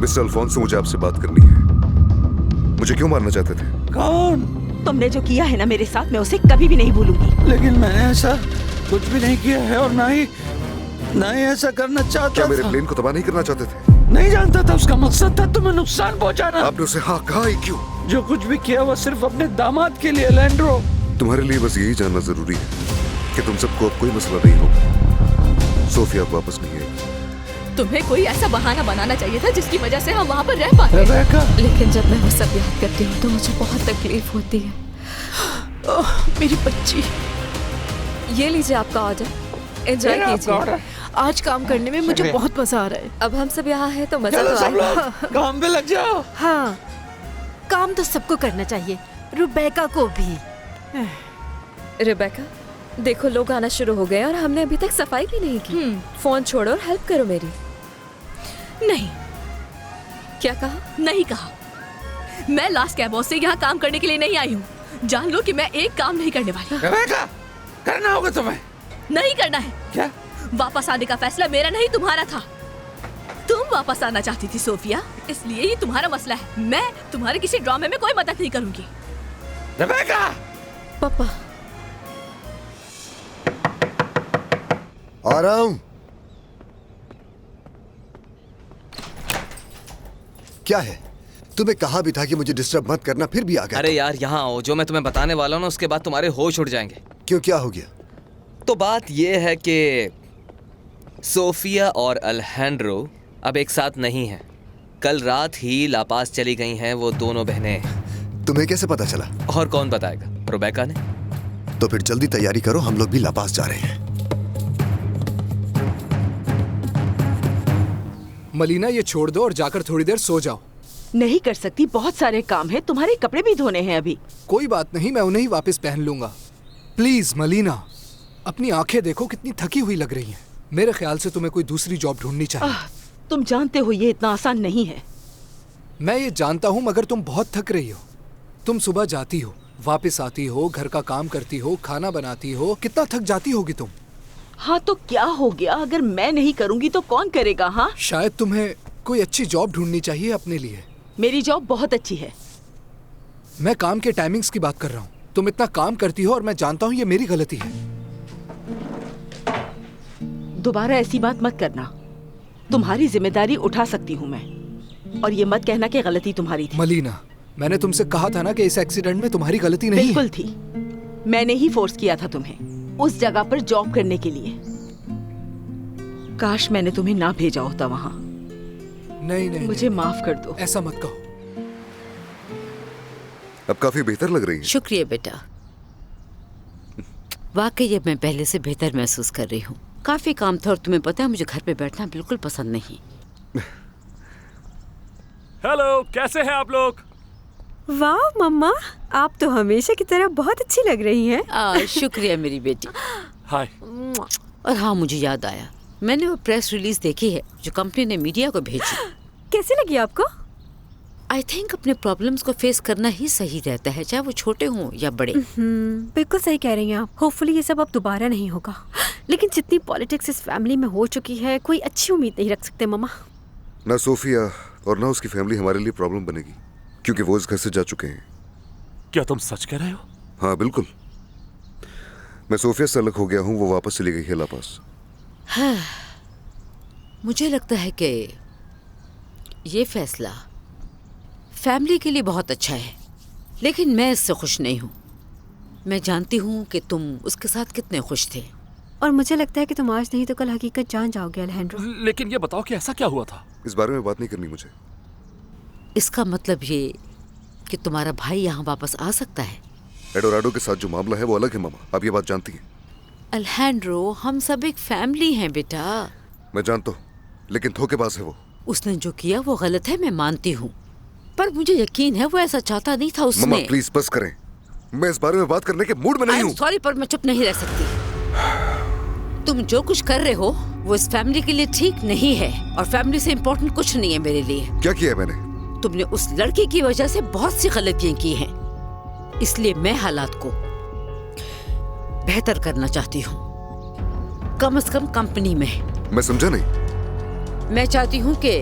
Mister Alfonso, मुझे आपसे बात करनी है। मुझे क्यों मारना चाहते थे? कौन? तुमने जो किया है ना मेरे साथ, मैं उसे कभी भी नहीं भूलूंगी। लेकिन मैंने ऐसा कुछ भी नहीं किया है और ना ही ऐसा करना चाहता क्या मेरे था। प्लेन को तबाह नहीं करना चाहते थे? नहीं जानता था उसका मकसद था तुम्हें नुकसान पहुंचाना। आपने उसे हाँ कहा ही क्यों? जो कुछ भी किया वो सिर्फ अपने दामाद के लिए। लैंड्रो, तुम्हारे लिए बस यही जानना जरूरी है कि तुम सबको अब कोई मसला नहीं होगा। सोफिया अब वापस नहीं आएगी। तुम्हें कोई ऐसा बहाना बनाना चाहिए था जिसकी वजह से हम वहाँ पर रह पाते। रेबेका, लेकिन जब मैं वो सब याद करती हूँ तो मुझे बहुत तकलीफ होती है। मेरी बच्ची। ये लीजिए आपका ऑर्डर, एंजॉय कीजिए। आज काम करने में मुझे बहुत मजा आ रहा है। अब हम सब यहाँ हैं तो मजा चलो तो सब आएगा। लोग काम पे लग जाओ। हाँ, काम तो सबको करना चाहिए, रुबेका को भी। रिबेका, देखो लोग आना शुरू हो गए और हमने अभी तक सफाई भी नहीं की। फोन छोड़ो और हेल्प करो मेरी। नहीं, क्या कहा? नहीं कहा। मैं लास्ट कैबॉस से यहाँ काम करने के लिए नहीं आई हूँ। जान लो कि मैं एक काम नहीं करने वाली। रेबेका, करना होगा तुम्हें। नहीं करना है। क्या? वापस आने का फैसला मेरा नहीं तुम्हारा था। तुम वापस आना चाहती थी सोफिया, इसलिए ये तुम्हारा मसला है। मैं तुम्हारे किसी ड्रामे में कोई मदद नहीं करूंगी। रेबेका, पापा, आ रहा हूं। क्या है? तुम्हें कहा भी था कि मुझे डिस्टर्ब मत करना, फिर भी आ गए। अरे यार यहाँ आओ, जो मैं तुम्हें बताने वाला हूँ ना उसके बाद तुम्हारे होश उड़ जाएंगे। क्यों, क्या हो गया? तो बात ये है कि सोफिया और अल्हेंड्रो अब एक साथ नहीं हैं। कल रात ही लापास चली गई हैं वो दोनों बहनें। तुम्हें कैसे पता चला? और कौन बताएगा? रुबेका ने। तो फिर जल्दी तैयारी करो, हम लोग भी लापास जा रहे हैं। मलीना, ये छोड़ दो और जाकर थोड़ी देर सो जाओ। नहीं कर सकती, बहुत सारे काम है। तुम्हारे कपड़े भी धोने हैं अभी। कोई बात नहीं, मैं उन्हें ही वापस पहन लूंगा। प्लीज मलीना, अपनी आंखें देखो कितनी थकी हुई लग रही हैं। मेरे ख्याल से तुम्हें कोई दूसरी जॉब ढूंढनी चाहिए। तुम जानते हो ये इतना आसान नहीं है। मैं ये जानता हूँ, मगर तुम बहुत थक रही हो। तुम सुबह जाती हो, वापस आती हो, घर का काम करती हो, खाना बनाती हो, कितना थक जाती होगी तुम। हाँ तो क्या हो गया? अगर मैं नहीं करूँगी तो कौन करेगा? हाँ, शायद तुम्हें कोई अच्छी जॉब ढूंढनी चाहिए अपने लिए। मेरी जॉब बहुत अच्छी है। मैं काम के टाइमिंग्स की बात कर रहा हूँ। तुम इतना काम करती हो और मैं जानता हूँ ये मेरी गलती है। दोबारा ऐसी बात मत करना। तुम्हारी जिम्मेदारी उठा सकती हूँ मैं, और ये मत कहना कि गलती तुम्हारी थी। मलीना, मैंने तुमसे कहा था ना कि इस एक्सीडेंट में तुम्हारी गलती नहीं है। बिल्कुल थी। मैंने ही फोर्स किया था तुम्हें उस जगह पर जॉब करने के लिए। काश मैंने तुम्हें ना भेजा होता वहाँ। नहीं नहीं, मुझे नहीं, माफ कर दो। ऐसा मत कहो। अब काफी बेहतर लग रही है। शुक्रिया बेटा, वाकई अब मैं पहले से बेहतर महसूस कर रही हूँ। काफी काम था और तुम्हें पता है मुझे घर पे बैठना बिल्कुल पसंद नहीं। हेलो, कैसे हैं आप लोग? वाह मम्मा, आप तो हमेशा की तरह बहुत अच्छी लग रही हैं। शुक्रिया मेरी बेटी। हाय। और हाँ, मुझे याद आया, मैंने वो प्रेस रिलीज देखी है जो कंपनी ने मीडिया को भेजी। कैसी लगी आपको? आई थिंक अपने प्रॉब्लम्स को फेस करना ही सही रहता है, चाहे वो छोटे हों या बड़े। बिल्कुल सही कह रही हैं आप। होपफुली ये सब अब दोबारा नहीं होगा। लेकिन जितनी पॉलिटिक्स इस फैमिली में हो चुकी है, कोई अच्छी उम्मीद नहीं रख सकते मम्मा। ना सोफिया और ना उसकी फैमिली हमारे लिए प्रॉब्लम बनेगी, क्योंकि वो इस घर से जा चुके हैं। क्या तुम सच कह रहे हो? हाँ बिल्कुल। मैं सोफिया से अलग हो गया हूँ, वो वापस चली गई है लापास। हाँ, मुझे लगता है कि ये फैसला फैमिली के लिए बहुत अच्छा है, लेकिन मैं इससे खुश नहीं हूँ। मैं जानती हूँ कि तुम उसके साथ कितने खुश थे, और मुझे लगता है कि तुम आज नहीं तो कल हकीकत जान जाओगे अल्हेंड्रो। लेकिन ये बताओ कि ऐसा क्या हुआ था? इस बारे में बात नहीं करनी मुझे। इसका मतलब ये कि तुम्हारा भाई यहाँ वापस आ सकता है। एडोराडो के साथ जो मामला है वो अलग है मामा, आप ये बात जानती हैं। अल्हेंड्रो, हम सब एक फैमिली हैं बेटा। मैं जानता हूँ, लेकिन धोखेबाज है वो। उसने जो किया वो गलत है, मैं मानती हूँ, पर मुझे यकीन है वो ऐसा चाहता नहीं था। उसने। मम्मा प्लीज बस करें, मैं इस बारे में बात करने के मूड में नहीं हूँ। सॉरी, पर मैं चुप नहीं रह सकती। तुम जो कुछ कर रहे हो वो इस फैमिली के लिए ठीक नहीं है, और फैमिली से इम्पोर्टेंट कुछ नहीं है मेरे लिए। क्या किया है मैंने? तुमने उस लड़की की वजह से बहुत सी गलतियां की हैं, इसलिए मैं हालात को बेहतर करना चाहती हूँ, कम से कम कंपनी में। मैं समझा नहीं। मैं चाहती हूँ कि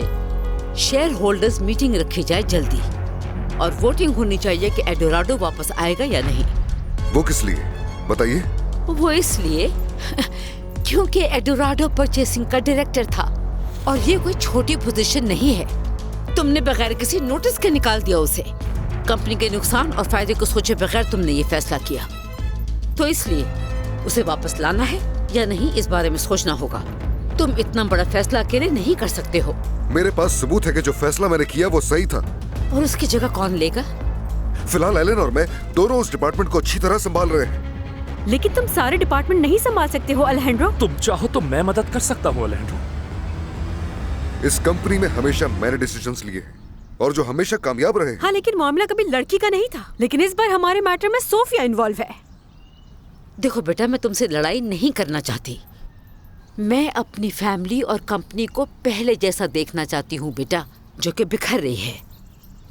शेयर होल्डर्स मीटिंग रखी जाए जल्दी, और वोटिंग होनी चाहिए कि एडोराडो वापस आएगा या नहीं। वो किस लिए बताइए? वो इसलिए क्योंकि एडोराडो परचेसिंग का डायरेक्टर था, और ये कोई छोटी पोजीशन नहीं है। तुमने बगैर किसी नोटिस के निकाल दिया उसे। कंपनी के नुकसान और फायदे को सोचे बगैर तुमने ये फैसला किया, तो इसलिए उसे वापस लाना है या नहीं इस बारे में सोचना होगा। तुम इतना बड़ा फैसला अकेले नहीं कर सकते हो। मेरे पास सबूत है कि जो फैसला मैंने किया वो सही था। और उसकी जगह कौन लेगा? फिलहाल एलन और मैं दोनों उस डिपार्टमेंट को अच्छी तरह संभाल रहे हैं। लेकिन तुम सारे डिपार्टमेंट नहीं संभाल सकते हो अलेजेंड्रो। तुम चाहो तो मैं मदद कर सकता हूँ अलेजेंड्रो। इस कंपनी में हमेशा मैंने डिसीजंस लिए हैं और जो हमेशा कामयाब रहे। हाँ, लेकिन मामला कभी लड़की का नहीं था, लेकिन इस बार हमारे मैटर में सोफिया इन्वॉल्व है। देखो बेटा, मैं तुमसे लड़ाई नहीं करना चाहती। मैं अपनी फैमिली और कंपनी को पहले जैसा देखना चाहती हूँ बेटा, जो कि बिखर रही है।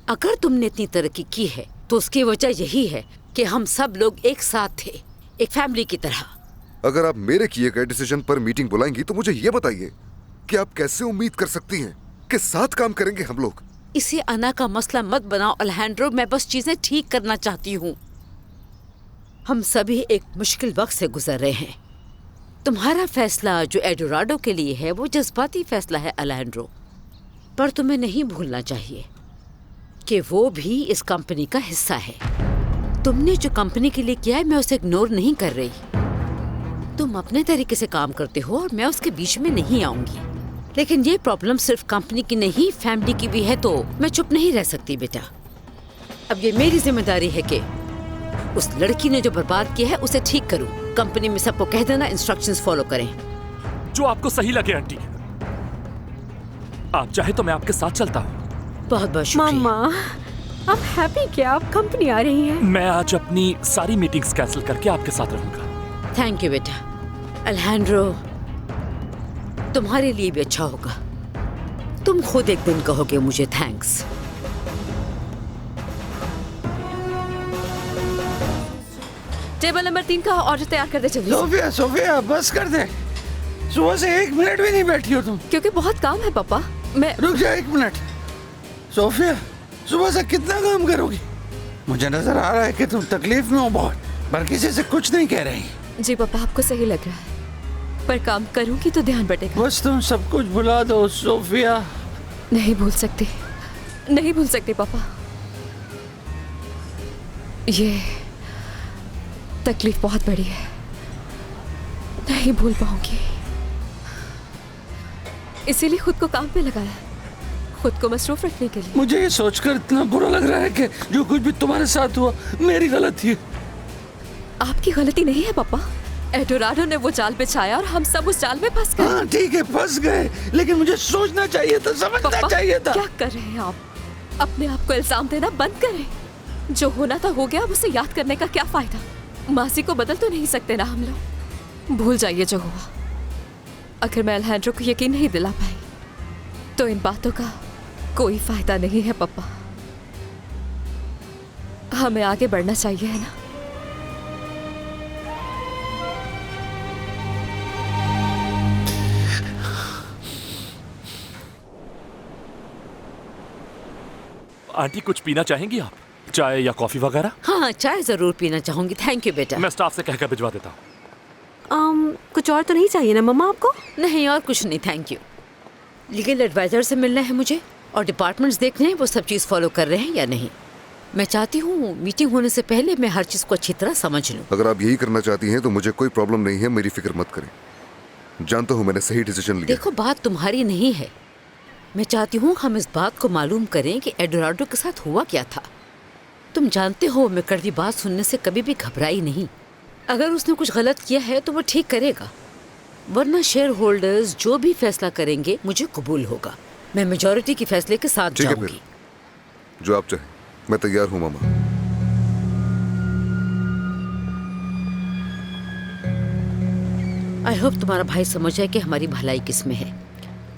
अगर तुमने इतनी तरक्की की है तो उसकी वजह यही है कि हम सब लोग एक साथ थे, एक फैमिली की तरह। अगर आप मेरे किए गए डिसीजन पर मीटिंग बुलाएंगी तो मुझे ये बताइए कि आप कैसे उम्मीद कर सकती हैं कि साथ काम करेंगे हम लोग? इसे अना का मसला मत बनाओ अलेजेंड्रो, मैं बस चीजें ठीक करना चाहती हूँ। हम सभी एक मुश्किल वक्त से गुजर रहे हैं। तुम्हारा फैसला जो एडोराडो के लिए है वो जज्बाती फैसला है अलेजेंड्रो, पर तुम्हें नहीं भूलना चाहिए कि वो भी इस कंपनी का हिस्सा है। तुमने जो कंपनी के लिए किया है मैं उसे इग्नोर नहीं कर रही। तुम अपने तरीके से काम करते हो और मैं उसके बीच में नहीं आऊंगी, लेकिन ये प्रॉब्लम सिर्फ कंपनी की नहीं फैमिली की भी है, तो मैं चुप नहीं रह सकती बेटा। अब ये मेरी जिम्मेदारी है कि उस लड़की ने जो बर्बाद किया है उसे ठीक करूं। कंपनी में सबको कह देना इंस्ट्रक्शंस फॉलो करें। जो आपको सही लगे आंटी। आप चाहे तो मैं आपके साथ चलता हूँ। बहुत बहुत शुक्रिया। मामा, आप हैप्पी क्या? आप कंपनी आ रही है? मैं आज अपनी सारी मीटिंग्स कैंसिल करके आपके साथ रहूंगा। थैंक यू बेटा। अलेजेंड्रो, तुम्हारे लिए भी अच्छा होगा। तुम खुद एक दिन कहोगे मुझे थैंक्स। टेबल नंबर 3 का ऑर्डर तैयार कर दे जल्दी से। सोफिया, सोफिया, बस कर दे। सुबह से 1 मिनट भी नहीं बैठी हो तुम। क्योंकि बहुत काम है पापा। मैं रुक जा 1 मिनट। सोफिया, सुबह से कितना काम करोगी? मुझे नजर आ रहा है कि तुम तकलीफ में हो बहुत, पर किसी से कुछ नहीं कह रही। जी पापा, आपको सही लग रहा है, पर काम करूंगी तो ध्यान बटेगा। बस तुम सब कुछ भुला दो सोफिया। नहीं भूल सकती, नहीं भूल सकती पापा। ये तकलीफ बहुत बड़ी है, नहीं भूल पाऊंगी। इसीलिए खुद को काम पे लगाया, खुद को मसरूफ रखने के लिए। मुझे ये सोचकर इतना बुरा लग रहा है कि जो कुछ भी तुम्हारे साथ हुआ मेरी गलती है। आपकी गलती नहीं है पापा। एडोराडो ने वो जाल बिछाया और हम सब उस जाल में फंस गए। हाँ ठीक है, फंस गए, लेकिन मुझे सोचना चाहिए था, समझना चाहिए था। क्या कर रहे हैं आप? अपने आप को इल्जाम देना बंद करें। जो होना था हो गया, अब उसे याद करने का क्या फायदा? मासी को बदल तो नहीं सकते ना हम लोग। भूल जाइए जो हुआ। अगर मैं अलेजेंड्रो को यकीन नहीं दिला पाई तो इन बातों का कोई फायदा नहीं है पापा। हमें आगे बढ़ना चाहिए, है ना? आंटी कुछ पीना चाहेंगी आप? चाय या कॉफी वगैरह? हाँ, चाय जरूर पीना चाहूंगी। थैंक यू बेटा। मैं स्टाफ से कहकर भिजवा देता हूँ। कुछ और तो नहीं चाहिए ना मम्मा आपको? नहीं, और कुछ नहीं, थैंक यू। लीगल एडवाइजर से मिलना है मुझे और डिपार्टमेंट्स देखने हैं वो सब चीज़ फॉलो कर रहे हैं या नहीं। मैं चाहती हूँ मीटिंग होने से पहले मैं हर चीज़ को अच्छी तरह समझ लूँ। अगर आप यही करना चाहती हैं तो मुझे कोई प्रॉब्लम नहीं है, मेरी फिक्र मत करें। जानता हूँ मैंने सही डिसीजन लिया। देखो, बात तुम्हारी नहीं है। मैं चाहती हूँ हम इस बात को मालूम करें कि एडोराडो के साथ हुआ क्या था। तुम जानते हो मैं कड़वी बात सुनने से कभी भी घबराई नहीं। अगर उसने कुछ गलत किया है तो वो ठीक करेगा, वरना शेयर होल्डर्स जो भी फैसला करेंगे मुझे कबूल होगा। मैं मेजॉरिटी के फैसले के साथ ठीक है, जाऊंगी। फिर जो आप चाहें, मैं तैयार हूँ मामा। आई होप तुम्हारा भाई समझ जाए कि हमारी भलाई किस में है।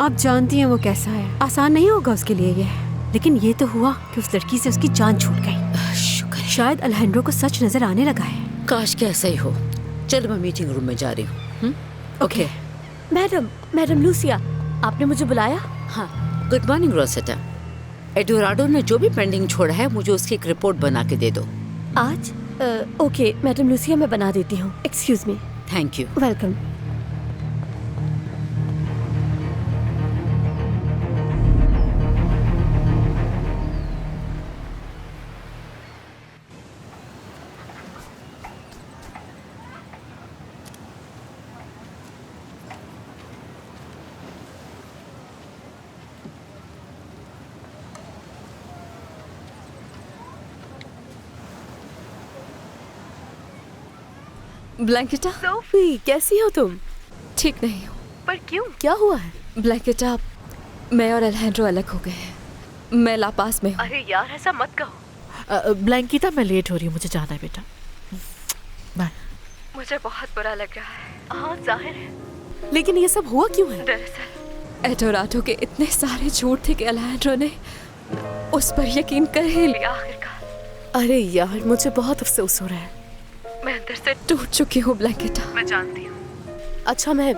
आप जानती हैं वो कैसा है। आसान नहीं होगा उसके लिए ये, लेकिन ये तो हुआ कि उस लड़की से उसकी जान छूट गई। शुक्र है। शायद अलेजेंड्रो को सच नजर आने लगा है। काश कि ऐसा ही हो। चल मैं मीटिंग रूम में जा रही हूँ। ओके। मैडम लूसिया, आपने मुझे बुलाया? हाँ, गुड मॉर्निंग रोसेटा। एडोराडो ने जो भी पेंडिंग छोड़ा है मुझे उसकी एक रिपोर्ट बना के दे दो। आज? ओके मैडम लूसिया, मैं बना देती हूँ। Excuse me. Thank you. Welcome. ब्लैंकेटा। सोफी कैसी हो तुम? ठीक नहीं हूँ। पर क्यों, क्या हुआ है? ब्लैंकेटा, मैं और अल्हेंड्रो अलग हो गए हैं। मैं लापास में हूँ। अरे यार ऐसा मत कहो। ब्लैंकिता, मैं लेट हो रही हूँ, मुझे जाना है बेटा। बाय। मुझे बहुत बुरा लग रहा है। हाँ जाहिर है, लेकिन ये सब हुआ क्यों है? दरअसल एडोराडो के इतने सारे झूठ थे कि अल्हेंड्रो ने उस पर यकीन कर ही लिया आखिरकार। अरे यार मुझे बहुत अफसोस हो रहा है। मैं अंदर से टूट चुकी हूँ ब्लैंकेटा। मैं जानती हूँ। अच्छा, मैं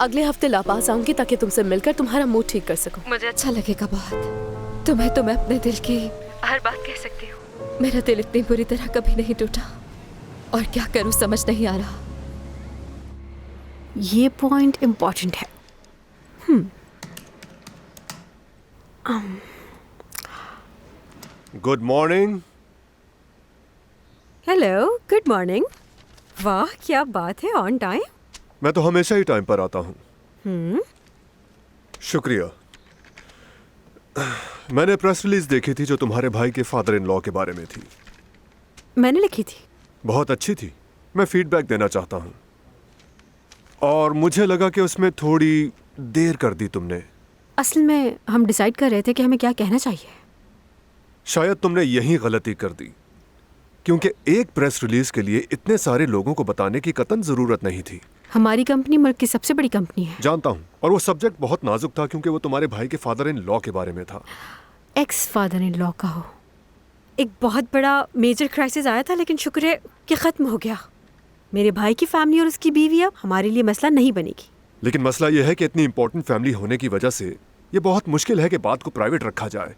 अगले हफ्ते लापास आऊंगी ताकि तुमसे मिलकर तुम्हारा मूड ठीक कर सकूं। मुझे अच्छा लगेगा बहुत। तुम्हें अपने दिल की हर बात कह सकती हूँ। मेरा दिल इतनी बुरी तरह कभी नहीं टूटा और क्या करूँ समझ नहीं आ रहा। ये पॉइंट इम्पोर्टेंट है। Good morning. Hello, good morning. वाह क्या बात है, ऑन टाइम। मैं तो हमेशा ही टाइम पर आता हूँ। शुक्रिया। मैंने प्रेस रिलीज देखी थी जो तुम्हारे भाई के फादर इन लॉ के बारे में थी। मैंने लिखी थी। बहुत अच्छी थी। मैं फीडबैक देना चाहता हूँ। और मुझे लगा कि उसमें थोड़ी देर कर दी तुमने। असल में हम डिसाइड कर रहे थे कि हमें क्या कहना चाहिए। शायद तुमने यही गलती कर दी, क्योंकि एक प्रेस रिलीज के लिए इतने सारे लोगों को बताने की कतई जरूरत नहीं थी। हमारी कंपनी मुल्क की सबसे बड़ी कंपनी है। जानता हूँ, और वो सब्जेक्ट बहुत नाजुक था क्योंकि वो तुम्हारे भाई के फादर इन लॉ के बारे में था। एक्स फादर इन लॉ का हो। एक बहुत बड़ा मेजर क्राइसिस आया था, लेकिन शुक्र है कि खत्म हो गया। मेरे भाई की फैमिली और उसकी बीवी अब हमारे लिए मसला नहीं बनेगी। लेकिन मसला यह है कि इतनी इंपॉर्टेंट फैमिली होने की वजह से ये बहुत मुश्किल है कि बात को प्राइवेट रखा जाए।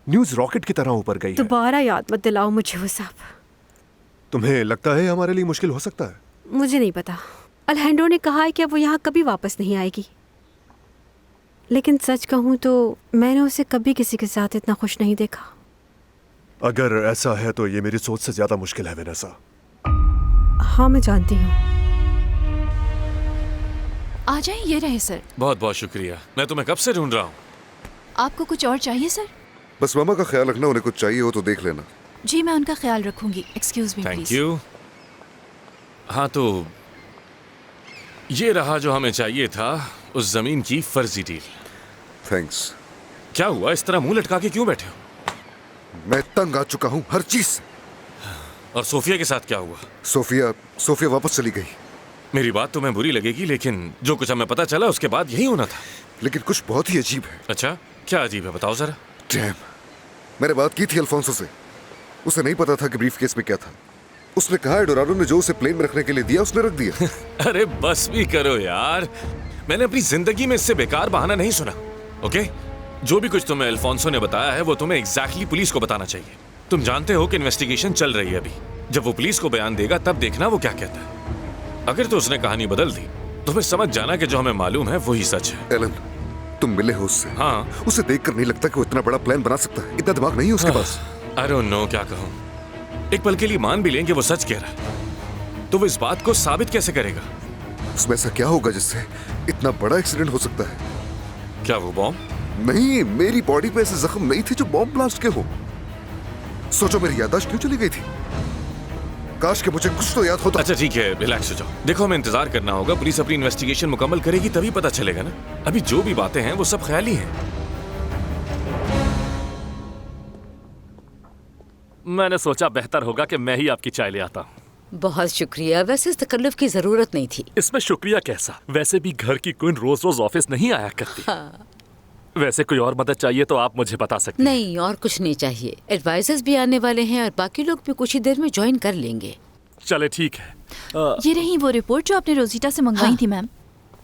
न्यूज़ रॉकेट की तरह ऊपर गई है। दोबारा याद मत दिलाओ मुझे वो सब। तुम्हें लगता है हमारे लिए मुश्किल हो सकता है? मुझे नहीं पता। अल्हेंड्रो ने कहा है कि अब वो यहाँ कभी वापस नहीं आएगी, लेकिन सच कहूँ तो मैंने उसे कभी किसी के साथ इतना खुश नहीं देखा। अगर ऐसा है तो ये मेरी सोच से ज्यादा मुश्किल है वेनेसा। हाँ मैं जानती हूँ। आ जाए, ये रहे सर। बहुत बहुत शुक्रिया। मैं तुम्हें कब से ढूंढ रहा हूँ। आपको कुछ और चाहिए सर? बस मामा का ख्याल रखना, उन्हें कुछ चाहिए हो तो देख लेना। जी मैं उनका ख्याल रखूंगी। Excuse me thank you. हाँ तो ये रहा जो हमें चाहिए था, उस जमीन की फर्जी डील। थैंक्स। क्या हुआ, इस तरह मुंह लटका के क्यों बैठे हो? मैं तंग आ चुका हूँ हर चीज से। और सोफिया के साथ क्या हुआ? सोफिया वापस चली गई। मेरी बात तुम्हें बुरी लगेगी, लेकिन जो कुछ हमें पता चला उसके बाद यही होना था। लेकिन कुछ बहुत ही अजीब है। अच्छा क्या अजीब है, बताओ जरा। डैम, मैंने बात की थी अल्फोंसो से। उसे नहीं पता था कि ब्रीफ केस में क्या था। उसने कहा एडोराडो ने जो उसे प्लेन में रखने के लिए दिया उसने रख दिया। अरे बस भी करो यार, मैंने अपनी जिंदगी में इससे बेकार बहाना नहीं सुना। ओके, जो भी कुछ तुम्हें अल्फोंसो ने बताया है वो तुम्हें एग्जैक्टली पुलिस को बताना चाहिए। तुम जानते हो कि इन्वेस्टिगेशन चल रही है अभी। जब वो पुलिस को बयान देगा तब देखना वो क्या कहता है। अगर तो उसने कहानी बदल दी तो फिर समझ जाना कि जो हमें मालूम है वही सच है। एलन, तुम मिले हो उससे? हाँ। उसे देखकर नहीं लगता कि वो इतना बड़ा प्लान बना सकता है। इतना दिमाग नहीं है उसके पास। आई डोंट नो क्या कहूं। एक पल के लिए मान भी लें कि वो सच कह रहा है, तो वो इस बात को साबित कैसे करेगा? उसमें ऐसा क्या होगा जिससे इतना बड़ा एक्सीडेंट हो सकता है? क्या वो बॉम्ब? नहीं, मेरी बॉडी पे ऐसे जख्म नहीं थे जो बॉम्ब ब्लास्ट के हो। सोचो मेरी याददाश्त क्यों चली गई थी। काश कि मुझे कुछ तो याद होता। अच्छा ठीक है, रिलैक्स हो जाओ। देखो हमें इंतजार करना होगा, पुलिस अपनी इन्वेस्टिगेशन मुकम्मल करेगी तभी पता चलेगा ना। अभी जो भी बातें हैं वो सब ख्याली हैं। मैंने सोचा बेहतर होगा कि मैं ही आपकी चाय ले आता हूँ। बहुत शुक्रिया। वैसे इस तकल्लुफ की जरूरत नहीं थी। इसमें शुक्रिया कैसा, वैसे भी घर की क्वीन रोज रोज ऑफिस नहीं आया करती। हाँ। वैसे कोई और मदद चाहिए तो आप मुझे बता सकते हैं। नहीं, और कुछ नहीं चाहिए। एडवाइजर्स भी आने वाले हैं और बाकी लोग भी कुछ ही देर में ज्वाइन कर लेंगे। चले ठीक है। ये रही वो रिपोर्ट जो आपने रोजीटा से मंगवाई हाँ। थी मैम।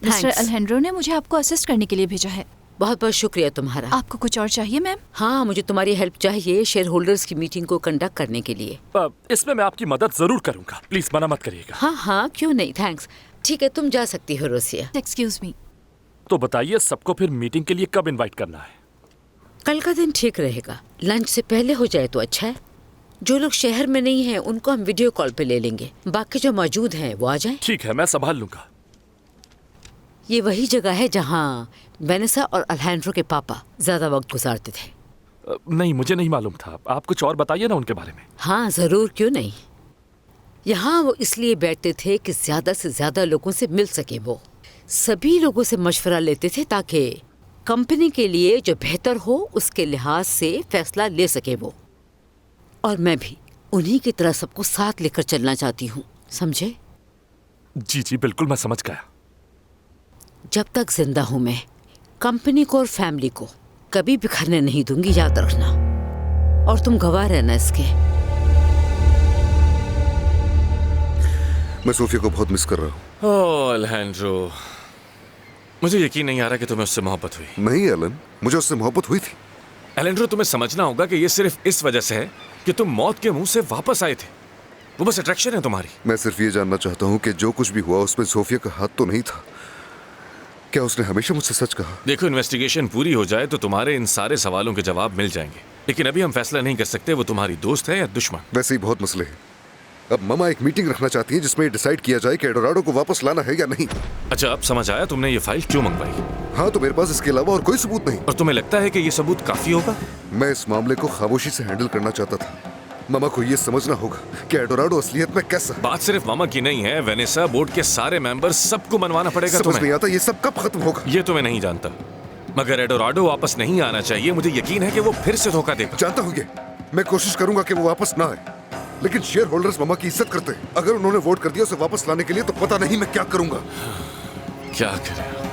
मिस्टर अल्हेंड्रो ने मुझे आपको असिस्ट करने के लिए भेजा है। बहुत बहुत शुक्रिया तुम्हारा। आपको कुछ और चाहिए मैम? हाँ, मुझे तुम्हारी हेल्प चाहिए शेयर होल्डर्स की मीटिंग को कंडक्ट करने के लिए। इसमें मैं आपकी मदद जरूर करूंगा, प्लीज मना मत करिएगा। हाँ हाँ, क्यों नहीं, थैंक्स। ठीक है, तुम जा सकती हो रोसिया। Excuse me. तो बताइए सबको फिर मीटिंग के लिए कब इनवाइट करना है? कल का दिन ठीक रहेगा, लंच से पहले हो जाए तो अच्छा है। जो लोग शहर में नहीं हैं उनको हम वीडियो कॉल पे ले लेंगे, बाकी जो मौजूद हैं वो आ जाएं। ठीक है, मैं संभाल लूंगा। ये वही जगह है जहाँ वेनेसा और अल्हेंड्रो के पापा ज्यादा वक्त गुजारते थे। नहीं, मुझे नहीं मालूम था। आप कुछ और बताइए ना उनके बारे में। हाँ जरूर, क्यों नहीं। यहाँ वो इसलिए बैठते थे कि ज्यादा से ज्यादा लोगों से मिल सके। वो सभी लोगों से मशवरा लेते थे ताकि कंपनी के लिए जो बेहतर हो उसके लिहाज से फैसला ले सके वो। और मैं भी उन्हीं की तरह सबको साथ लेकर चलना चाहती हूँ, समझे? जी जी बिल्कुल, मैं समझ गया। जब तक जिंदा हूं मैं कंपनी को और फैमिली को कभी बिखरने नहीं दूंगी, याद रखना। और तुम गवाह रहना इसके। मैं सोफिया को बहुत मिस कर रहा हूँ। ओह अल्हेंड्रो, मुझे यकीन नहीं आ रहा कि तुम्हें उससे मोहब्बत हुई। नहीं एलन, मुझे उससे मोहब्बत हुई थी। अल्हेंड्रो, तुम्हें समझना होगा कि ये सिर्फ इस वजह से है कि तुम मौत के मुंह से वापस आए थे। वो बस अट्रैक्शन है तुम्हारी। मैं सिर्फ ये जानना चाहता हूँ कि जो कुछ भी हुआ उसमें सोफिया का हाथ तो नहीं था। क्या उसने हमेशा मुझसे सच कहा? देखो, इन्वेस्टिगेशन पूरी हो जाए तो तुम्हारे इन सारे सवालों के जवाब मिल जाएंगे, लेकिन अभी हम फैसला नहीं कर सकते वो तुम्हारी दोस्त है या दुश्मन। वैसे ही बहुत मसले हैं। अब ममा एक मीटिंग रखना चाहती है जिसमें डिसाइड किया जाए कि एडोराडो को वापस लाना है या नहीं। अच्छा, अब समझ आया तुमने ये फाइल क्यों मंगवाई। हाँ, तो मेरे पास इसके अलावा और कोई सबूत नहीं। और तुम्हें लगता है कि ये सबूत काफी होगा? मैं इस मामले को खामोशी से हैंडल करना चाहता था। मामा को ये समझना होगा कि एडोराडो असलियत में कैसा। बात सिर्फ मामा की नहीं है, वेनेसा बोर्ड के सारे मेंबर सबको मनवाना पड़ेगा। समझ तुम्हें नहीं आता ये सब कब खत्म होगा। ये तो मैं नहीं जानता, मगर एडोराडो वापस नहीं आना चाहिए। मुझे यकीन है कि वो फिर से धोखा देगा। जानता हूँ ये, मैं कोशिश करूंगा कि वो वापस ना आए, लेकिन शेयर होल्डर्स मामा की इज्जत करते हैं। अगर उन्होंने वोट कर दिया उसे वापस लाने के लिए तो पता नहीं मैं क्या करूंगा। क्या करें?